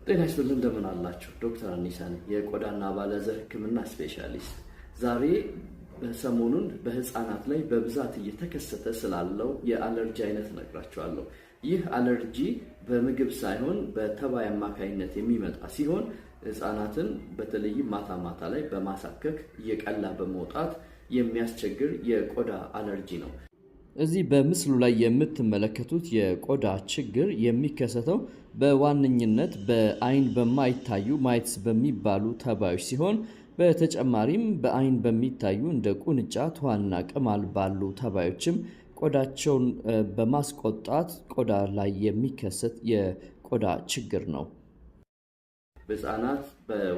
ጤና ይስጥልን እንደምን አላችሁ? ዶክተር አኒሳ ነኝ የቆዳና አባለዘር ሕክምና ስፔሻሊስት። ዛሬ በሰሞኑን በህፃናት ላይ በብዛት እየተከሰተ ስላለው የአለርጂ አይነት ነግራችኋለሁ። ይህ አለርጂ በምግብ ሳይሆን በተባይ አማካይነት የሚመጣ ሲሆን ህፃናትን በተለይም ማታ ማታ ላይ በማሳከክ እየቀላ በመውጣት የሚያስቸግር የቆዳ አለርጂ ነው። እዚህ በምስሉ ላይ የምትመለከቱት የቆዳ ችግር የሚከሰተው በዋነኝነት በአይን በማይታዩ ማይትስ በሚባሉ ተባዮች ሲሆን በተጨማሪም በአይን በሚታዩ እንደ ቁንጫ፣ ትኋንና ቅማል ባሉ ተባዮችም ቆዳቸውን በማስቆጣት ቆዳ ላይ የሚከሰት የቆዳ ችግር ነው። ህፃናት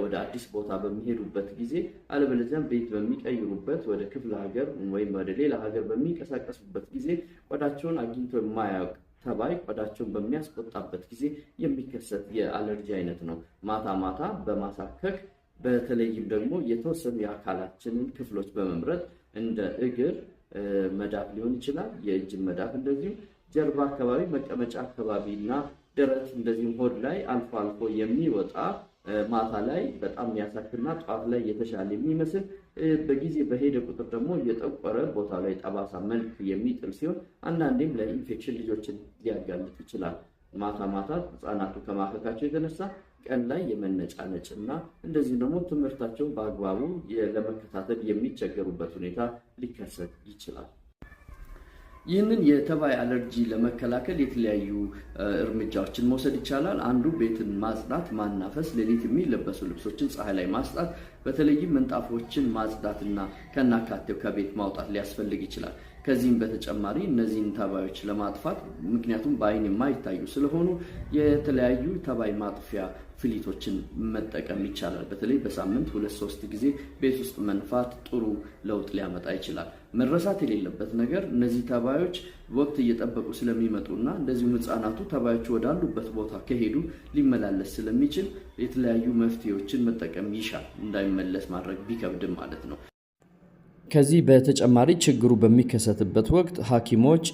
ወደ አዲስ ቦታ በሚሄዱበት ጊዜ አለበለዚያም ቤት በሚቀይሩበት ወደ ክፍለ ሀገር ወይም ወደ ሌላ ሀገር በሚንቀሳቀሱበት ጊዜ ቆዳቸውን አግኝቶ የማያውቅ ተባይ ቆዳቸውን በሚያስቆጣበት ጊዜ የሚከሰት የአለርጂ አይነት ነው። ማታ ማታ በማሳከክ በተለይም ደግሞ የተወሰኑ የአካላችንን ክፍሎች በመምረጥ እንደ እግር መዳፍ ሊሆን ይችላል፣ የእጅ መዳፍ፣ እንደዚሁ ጀርባ አካባቢ፣ መቀመጫ አካባቢ እና ደረት እንደዚሁም ሆድ ላይ አልፎ አልፎ የሚወጣ ማታ ላይ በጣም የሚያሳክና ጠዋት ላይ የተሻለ የሚመስል በጊዜ በሄደ ቁጥር ደግሞ እየጠቆረ ቦታ ላይ ጠባሳ መልክ የሚጥል ሲሆን አንዳንዴም ለኢንፌክሽን ልጆችን ሊያጋልጥ ይችላል። ማታ ማታ ህፃናቱ ከማከካቸው የተነሳ ቀን ላይ የመነጫነጭና እንደዚሁም ደግሞ ትምህርታቸውን በአግባቡ ለመከታተል የሚቸገሩበት ሁኔታ ሊከሰት ይችላል። ይህንን የተባይ አለርጂ ለመከላከል የተለያዩ እርምጃዎችን መውሰድ ይቻላል። አንዱ ቤትን ማጽዳት፣ ማናፈስ፣ ሌሊት የሚለበሱ ልብሶችን ፀሐይ ላይ ማስጣት፣ በተለይም ምንጣፎችን ማጽዳትና ከናካቴው ከቤት ማውጣት ሊያስፈልግ ይችላል። ከዚህም በተጨማሪ እነዚህን ተባዮች ለማጥፋት ምክንያቱም በአይን የማይታዩ ስለሆኑ የተለያዩ ተባይ ማጥፊያ ፍሊቶችን መጠቀም ይቻላል። በተለይ በሳምንት 2-3 ጊዜ ቤት ውስጥ መንፋት ጥሩ ለውጥ ሊያመጣ ይችላል። መረሳት የሌለበት ነገር እነዚህ ተባዮች ወቅት እየጠበቁ ስለሚመጡና እንደዚሁም ህፃናቱ ተባዮቹ ወዳሉበት ቦታ ከሄዱ ሊመላለስ ስለሚችል የተለያዩ መፍትሄዎችን መጠቀም ይሻል፣ እንዳይመለስ ማድረግ ቢከብድም ማለት ነው። ከዚህ በተጨማሪ ችግሩ በሚከሰትበት ወቅት ሐኪሞች